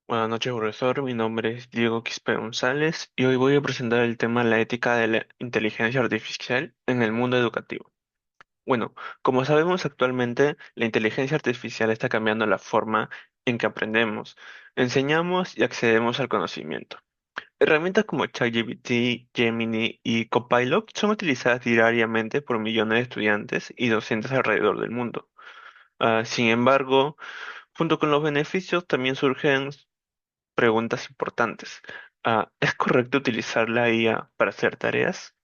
Buenas noches, profesor. Mi nombre es Diego Quispe González y hoy voy a presentar el tema la ética de la inteligencia artificial en el mundo educativo. Bueno, como sabemos actualmente, la inteligencia artificial está cambiando la forma en que aprendemos, enseñamos y accedemos al conocimiento. Herramientas como ChatGPT, Gemini y Copilot son utilizadas diariamente por millones de estudiantes y docentes alrededor del mundo. Sin embargo, junto con los beneficios también surgen preguntas importantes. ¿Es correcto utilizar la IA para hacer tareas?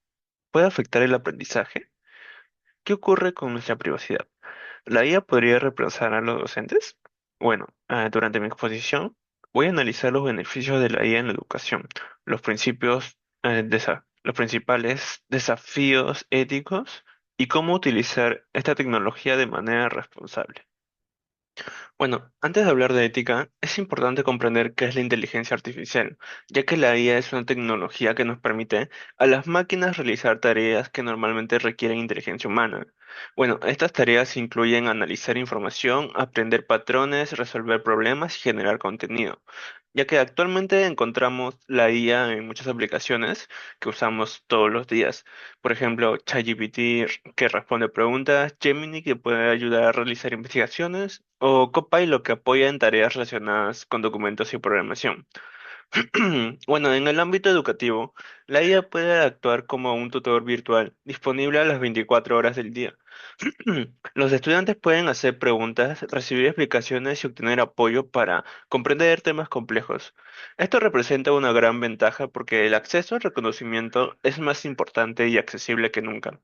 ¿Puede afectar el aprendizaje? ¿Qué ocurre con nuestra privacidad? ¿La IA podría reemplazar a los docentes? Bueno, durante mi exposición voy a analizar los beneficios de la IA en la educación, los principios, los principales desafíos éticos y cómo utilizar esta tecnología de manera responsable. Bueno, antes de hablar de ética, es importante comprender qué es la inteligencia artificial, ya que la IA es una tecnología que nos permite a las máquinas realizar tareas que normalmente requieren inteligencia humana. Bueno, estas tareas incluyen analizar información, aprender patrones, resolver problemas y generar contenido, ya que actualmente encontramos la IA en muchas aplicaciones que usamos todos los días. Por ejemplo, ChatGPT que responde preguntas, Gemini que puede ayudar a realizar investigaciones o Copilot que apoya en tareas relacionadas con documentos y programación. Bueno, en el ámbito educativo, la IA puede actuar como un tutor virtual disponible a las 24 horas del día. Los estudiantes pueden hacer preguntas, recibir explicaciones y obtener apoyo para comprender temas complejos. Esto representa una gran ventaja porque el acceso al reconocimiento es más importante y accesible que nunca.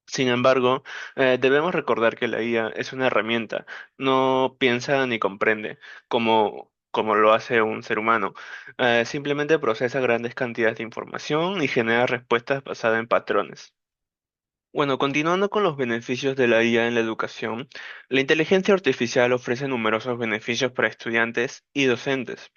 Sin embargo, debemos recordar que la IA es una herramienta, no piensa ni comprende como lo hace un ser humano. Simplemente procesa grandes cantidades de información y genera respuestas basadas en patrones. Bueno, continuando con los beneficios de la IA en la educación, la inteligencia artificial ofrece numerosos beneficios para estudiantes y docentes.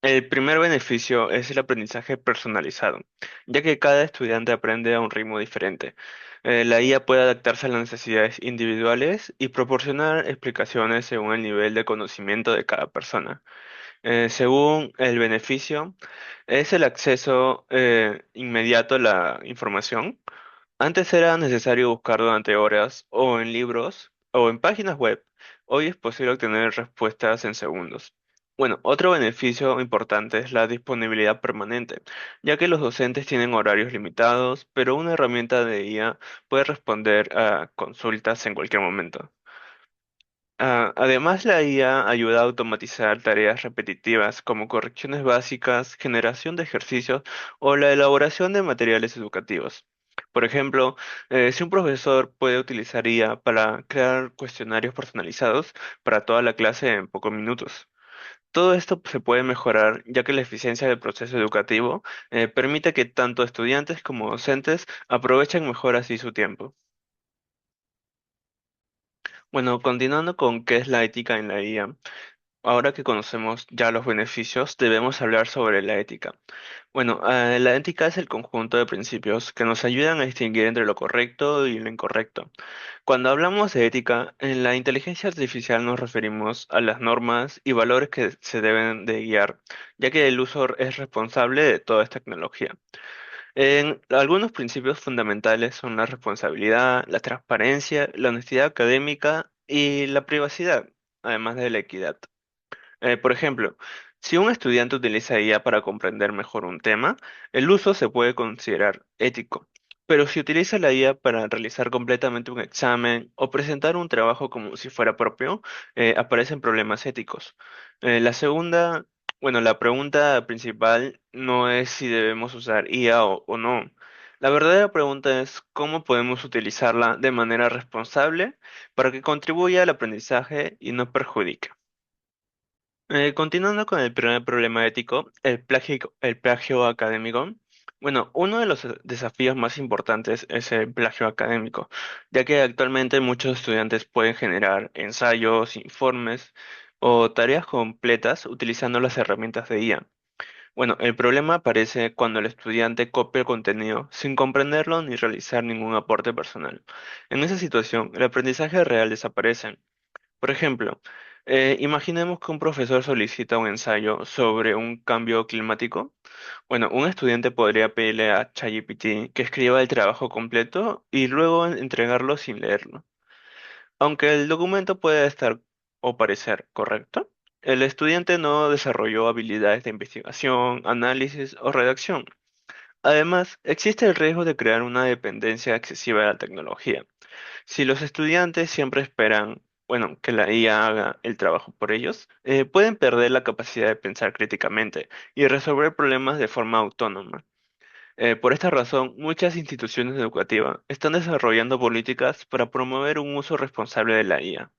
El primer beneficio es el aprendizaje personalizado, ya que cada estudiante aprende a un ritmo diferente. La IA puede adaptarse a las necesidades individuales y proporcionar explicaciones según el nivel de conocimiento de cada persona. Según el beneficio, es el acceso inmediato a la información. Antes era necesario buscar durante horas o en libros o en páginas web. Hoy es posible obtener respuestas en segundos. Bueno, otro beneficio importante es la disponibilidad permanente, ya que los docentes tienen horarios limitados, pero una herramienta de IA puede responder a consultas en cualquier momento. Además, la IA ayuda a automatizar tareas repetitivas como correcciones básicas, generación de ejercicios o la elaboración de materiales educativos. Por ejemplo, si un profesor puede utilizar IA para crear cuestionarios personalizados para toda la clase en pocos minutos. Todo esto se puede mejorar ya que la eficiencia del proceso educativo permite que tanto estudiantes como docentes aprovechen mejor así su tiempo. Bueno, continuando con qué es la ética en la IA. Ahora que conocemos ya los beneficios, debemos hablar sobre la ética. Bueno, la ética es el conjunto de principios que nos ayudan a distinguir entre lo correcto y lo incorrecto. Cuando hablamos de ética, en la inteligencia artificial nos referimos a las normas y valores que se deben de guiar, ya que el uso es responsable de toda esta tecnología. En algunos principios fundamentales son la responsabilidad, la transparencia, la honestidad académica y la privacidad, además de la equidad. Por ejemplo, si un estudiante utiliza IA para comprender mejor un tema, el uso se puede considerar ético. Pero si utiliza la IA para realizar completamente un examen o presentar un trabajo como si fuera propio, aparecen problemas éticos. La pregunta principal no es si debemos usar IA o no. La verdadera pregunta es cómo podemos utilizarla de manera responsable para que contribuya al aprendizaje y no perjudique. Continuando con el primer problema ético, el plagio académico. Bueno, uno de los desafíos más importantes es el plagio académico, ya que actualmente muchos estudiantes pueden generar ensayos, informes o tareas completas utilizando las herramientas de IA. Bueno, el problema aparece cuando el estudiante copia el contenido sin comprenderlo ni realizar ningún aporte personal. En esa situación, el aprendizaje real desaparece. Por ejemplo, Imaginemos que un profesor solicita un ensayo sobre un cambio climático. Bueno, un estudiante podría pedirle a ChatGPT que escriba el trabajo completo y luego entregarlo sin leerlo. Aunque el documento puede estar o parecer correcto, el estudiante no desarrolló habilidades de investigación, análisis o redacción. Además, existe el riesgo de crear una dependencia excesiva de la tecnología. Si los estudiantes siempre esperan, bueno, que la IA haga el trabajo por ellos, pueden perder la capacidad de pensar críticamente y resolver problemas de forma autónoma. Por esta razón, muchas instituciones educativas están desarrollando políticas para promover un uso responsable de la IA.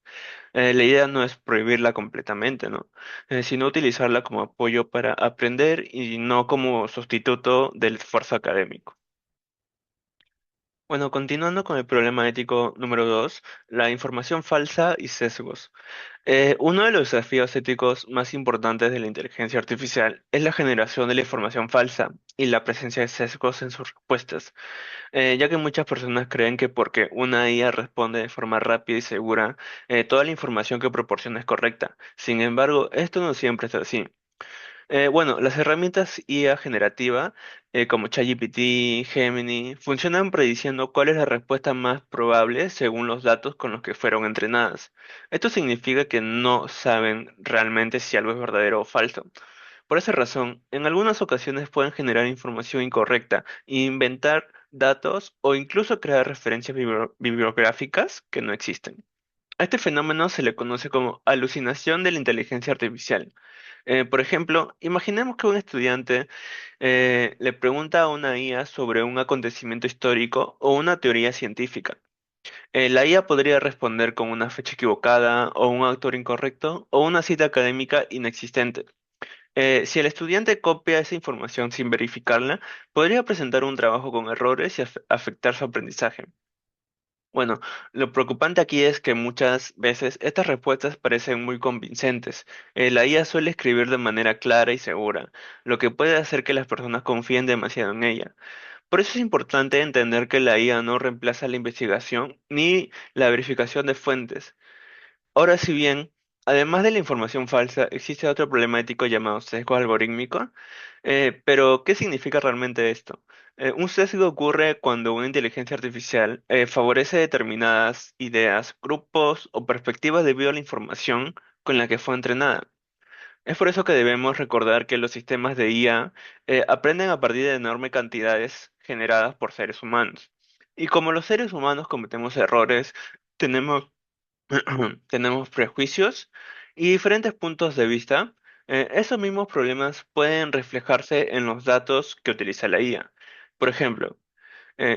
La idea no es prohibirla completamente, ¿no? Sino utilizarla como apoyo para aprender y no como sustituto del esfuerzo académico. Bueno, continuando con el problema ético número 2, la información falsa y sesgos. Uno de los desafíos éticos más importantes de la inteligencia artificial es la generación de la información falsa y la presencia de sesgos en sus respuestas, ya que muchas personas creen que porque una IA responde de forma rápida y segura, toda la información que proporciona es correcta. Sin embargo, esto no siempre es así. Bueno, las herramientas IA generativa, como ChatGPT, Gemini, funcionan prediciendo cuál es la respuesta más probable según los datos con los que fueron entrenadas. Esto significa que no saben realmente si algo es verdadero o falso. Por esa razón, en algunas ocasiones pueden generar información incorrecta, inventar datos o incluso crear referencias bibliográficas que no existen. A este fenómeno se le conoce como alucinación de la inteligencia artificial. Por ejemplo, imaginemos que un estudiante le pregunta a una IA sobre un acontecimiento histórico o una teoría científica. La IA podría responder con una fecha equivocada o un autor incorrecto o una cita académica inexistente. Si el estudiante copia esa información sin verificarla, podría presentar un trabajo con errores y afectar su aprendizaje. Bueno, lo preocupante aquí es que muchas veces estas respuestas parecen muy convincentes. La IA suele escribir de manera clara y segura, lo que puede hacer que las personas confíen demasiado en ella. Por eso es importante entender que la IA no reemplaza la investigación ni la verificación de fuentes. Ahora, si bien, además de la información falsa, existe otro problema ético llamado sesgo algorítmico, pero ¿qué significa realmente esto? Un sesgo ocurre cuando una inteligencia artificial favorece determinadas ideas, grupos o perspectivas debido a la información con la que fue entrenada. Es por eso que debemos recordar que los sistemas de IA aprenden a partir de enormes cantidades generadas por seres humanos. Y como los seres humanos cometemos errores, tenemos tenemos prejuicios y diferentes puntos de vista. Esos mismos problemas pueden reflejarse en los datos que utiliza la IA. Por ejemplo,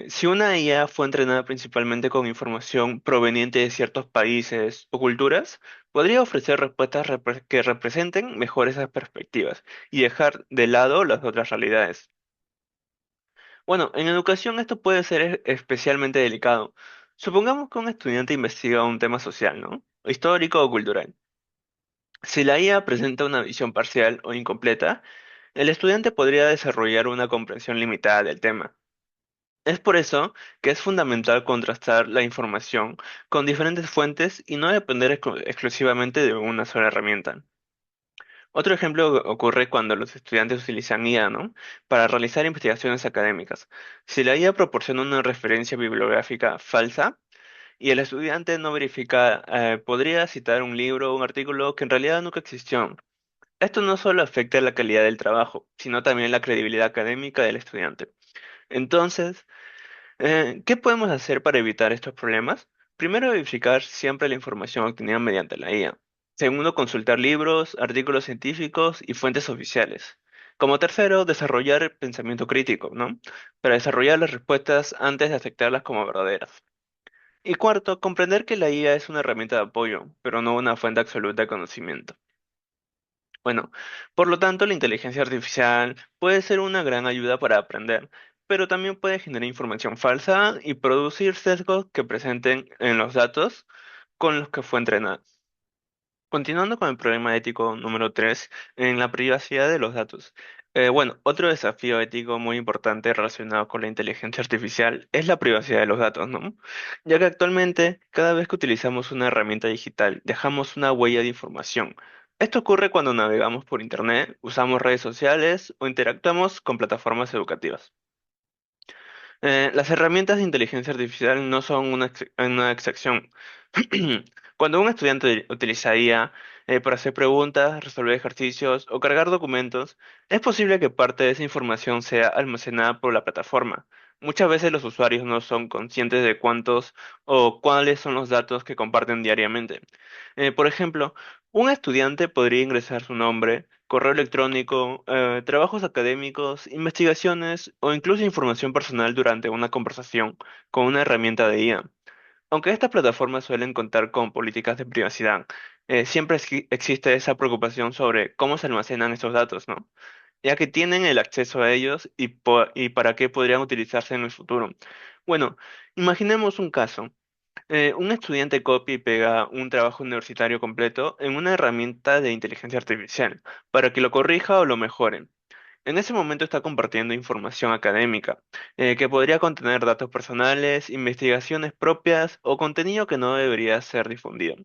si una IA fue entrenada principalmente con información proveniente de ciertos países o culturas, podría ofrecer respuestas que representen mejor esas perspectivas y dejar de lado las otras realidades. Bueno, en educación esto puede ser especialmente delicado. Supongamos que un estudiante investiga un tema social, ¿no? Histórico o cultural. Si la IA presenta una visión parcial o incompleta, el estudiante podría desarrollar una comprensión limitada del tema. Es por eso que es fundamental contrastar la información con diferentes fuentes y no depender exclusivamente de una sola herramienta. Otro ejemplo ocurre cuando los estudiantes utilizan IA, ¿no? Para realizar investigaciones académicas. Si la IA proporciona una referencia bibliográfica falsa y el estudiante no verifica, podría citar un libro o un artículo que en realidad nunca existió. Esto no solo afecta la calidad del trabajo, sino también la credibilidad académica del estudiante. Entonces, ¿qué podemos hacer para evitar estos problemas? Primero, verificar siempre la información obtenida mediante la IA. Segundo, consultar libros, artículos científicos y fuentes oficiales. Como tercero, desarrollar pensamiento crítico, ¿no? Para desarrollar las respuestas antes de aceptarlas como verdaderas. Y cuarto, comprender que la IA es una herramienta de apoyo, pero no una fuente absoluta de conocimiento. Bueno, por lo tanto, la inteligencia artificial puede ser una gran ayuda para aprender, pero también puede generar información falsa y producir sesgos que presenten en los datos con los que fue entrenada. Continuando con el problema ético número 3, en la privacidad de los datos. Bueno, otro desafío ético muy importante relacionado con la inteligencia artificial es la privacidad de los datos, ¿no? Ya que actualmente, cada vez que utilizamos una herramienta digital, dejamos una huella de información. Esto ocurre cuando navegamos por Internet, usamos redes sociales o interactuamos con plataformas educativas. Las herramientas de inteligencia artificial no son una excepción. Cuando un estudiante utiliza IA para hacer preguntas, resolver ejercicios o cargar documentos, es posible que parte de esa información sea almacenada por la plataforma. Muchas veces los usuarios no son conscientes de cuántos o cuáles son los datos que comparten diariamente. Por ejemplo, un estudiante podría ingresar su nombre, correo electrónico, trabajos académicos, investigaciones o incluso información personal durante una conversación con una herramienta de IA. Aunque estas plataformas suelen contar con políticas de privacidad, siempre existe esa preocupación sobre cómo se almacenan estos datos, ¿no? Ya que tienen el acceso a ellos y para qué podrían utilizarse en el futuro. Bueno, imaginemos un caso. Un estudiante copia y pega un trabajo universitario completo en una herramienta de inteligencia artificial para que lo corrija o lo mejore. En ese momento está compartiendo información académica, que podría contener datos personales, investigaciones propias o contenido que no debería ser difundido.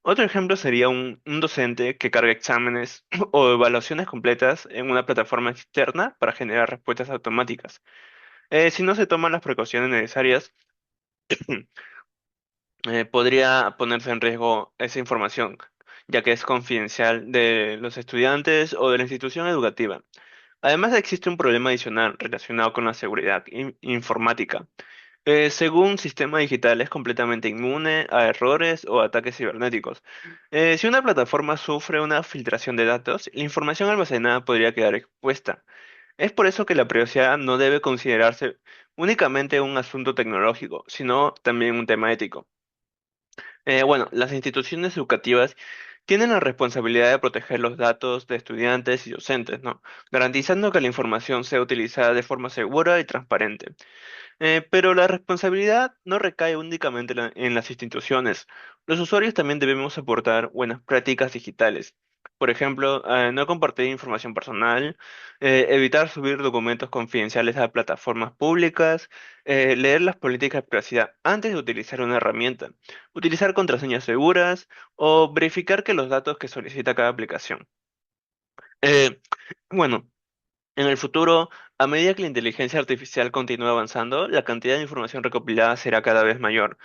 Otro ejemplo sería un docente que carga exámenes o evaluaciones completas en una plataforma externa para generar respuestas automáticas. Si no se toman las precauciones necesarias, podría ponerse en riesgo esa información, ya que es confidencial de los estudiantes o de la institución educativa. Además, existe un problema adicional relacionado con la seguridad informática. Según un sistema digital es completamente inmune a errores o ataques cibernéticos. Si una plataforma sufre una filtración de datos, la información almacenada podría quedar expuesta. Es por eso que la privacidad no debe considerarse únicamente un asunto tecnológico, sino también un tema ético. Bueno, las instituciones educativas tienen la responsabilidad de proteger los datos de estudiantes y docentes, ¿no? Garantizando que la información sea utilizada de forma segura y transparente. Pero la responsabilidad no recae únicamente en las instituciones. Los usuarios también debemos aportar buenas prácticas digitales. Por ejemplo, no compartir información personal, evitar subir documentos confidenciales a plataformas públicas, leer las políticas de privacidad antes de utilizar una herramienta, utilizar contraseñas seguras o verificar que los datos que solicita cada aplicación. Eh, bueno, en el futuro, a medida que la inteligencia artificial continúe avanzando, la cantidad de información recopilada será cada vez mayor.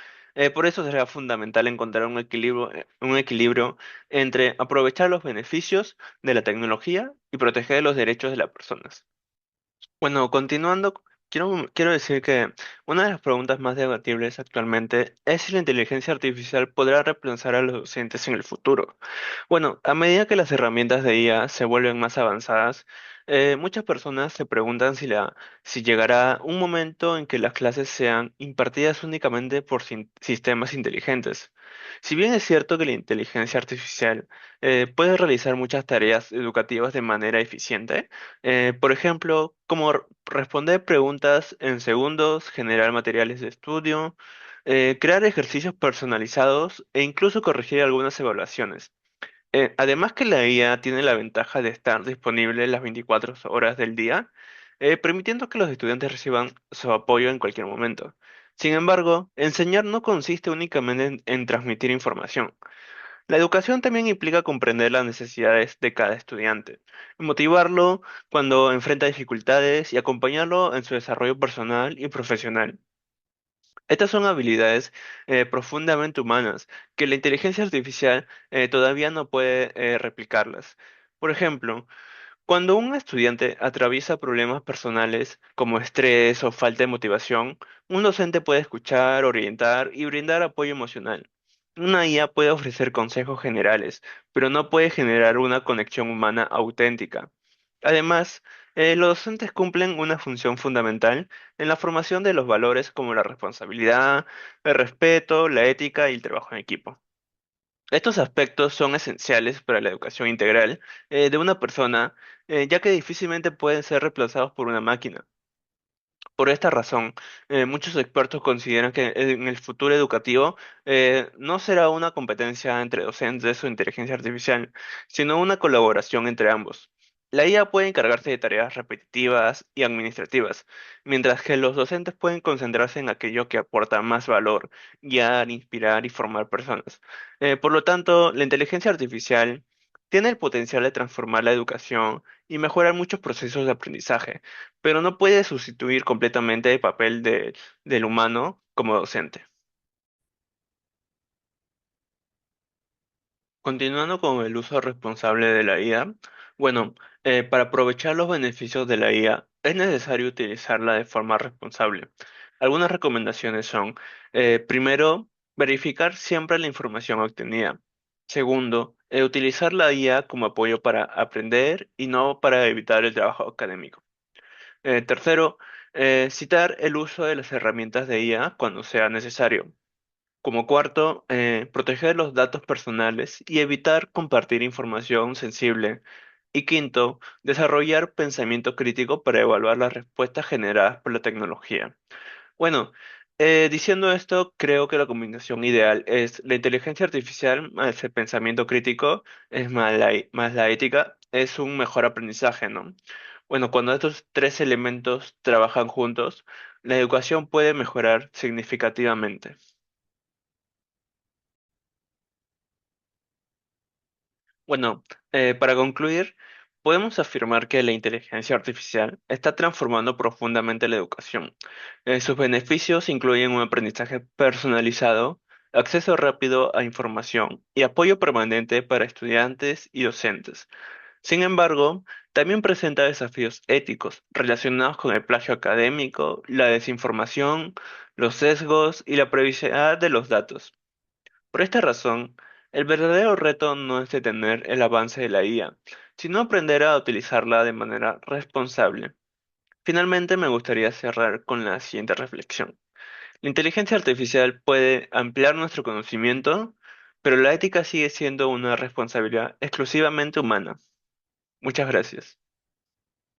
Por eso será fundamental encontrar un equilibrio entre aprovechar los beneficios de la tecnología y proteger los derechos de las personas. Bueno, continuando, quiero decir que una de las preguntas más debatibles actualmente es si la inteligencia artificial podrá reemplazar a los docentes en el futuro. Bueno, a medida que las herramientas de IA se vuelven más avanzadas, muchas personas se preguntan si llegará un momento en que las clases sean impartidas únicamente por sistemas inteligentes. Si bien es cierto que la inteligencia artificial puede realizar muchas tareas educativas de manera eficiente, por ejemplo, como responder preguntas en segundos, generar materiales de estudio, crear ejercicios personalizados e incluso corregir algunas evaluaciones. Además que la IA tiene la ventaja de estar disponible las 24 horas del día, permitiendo que los estudiantes reciban su apoyo en cualquier momento. Sin embargo, enseñar no consiste únicamente en transmitir información. La educación también implica comprender las necesidades de cada estudiante, motivarlo cuando enfrenta dificultades y acompañarlo en su desarrollo personal y profesional. Estas son habilidades profundamente humanas que la inteligencia artificial todavía no puede replicarlas. Por ejemplo, cuando un estudiante atraviesa problemas personales como estrés o falta de motivación, un docente puede escuchar, orientar y brindar apoyo emocional. Una IA puede ofrecer consejos generales, pero no puede generar una conexión humana auténtica. Además, los docentes cumplen una función fundamental en la formación de los valores como la responsabilidad, el respeto, la ética y el trabajo en equipo. Estos aspectos son esenciales para la educación integral de una persona, ya que difícilmente pueden ser reemplazados por una máquina. Por esta razón, muchos expertos consideran que en el futuro educativo no será una competencia entre docentes o inteligencia artificial, sino una colaboración entre ambos. La IA puede encargarse de tareas repetitivas y administrativas, mientras que los docentes pueden concentrarse en aquello que aporta más valor, guiar, inspirar y formar personas. Por lo tanto, la inteligencia artificial tiene el potencial de transformar la educación y mejorar muchos procesos de aprendizaje, pero no puede sustituir completamente el papel del humano como docente. Continuando con el uso responsable de la IA, bueno, para aprovechar los beneficios de la IA es necesario utilizarla de forma responsable. Algunas recomendaciones son, primero, verificar siempre la información obtenida. Segundo, utilizar la IA como apoyo para aprender y no para evitar el trabajo académico. Tercero, citar el uso de las herramientas de IA cuando sea necesario. Como cuarto, proteger los datos personales y evitar compartir información sensible. Y quinto, desarrollar pensamiento crítico para evaluar las respuestas generadas por la tecnología. Bueno, diciendo esto, creo que la combinación ideal es la inteligencia artificial más el pensamiento crítico, es más la ética, es un mejor aprendizaje, ¿no? Bueno, cuando estos tres elementos trabajan juntos, la educación puede mejorar significativamente. Bueno, para concluir, podemos afirmar que la inteligencia artificial está transformando profundamente la educación. Sus beneficios incluyen un aprendizaje personalizado, acceso rápido a información y apoyo permanente para estudiantes y docentes. Sin embargo, también presenta desafíos éticos relacionados con el plagio académico, la desinformación, los sesgos y la privacidad de los datos. Por esta razón, el verdadero reto no es detener el avance de la IA, sino aprender a utilizarla de manera responsable. Finalmente, me gustaría cerrar con la siguiente reflexión. La inteligencia artificial puede ampliar nuestro conocimiento, pero la ética sigue siendo una responsabilidad exclusivamente humana. Muchas gracias.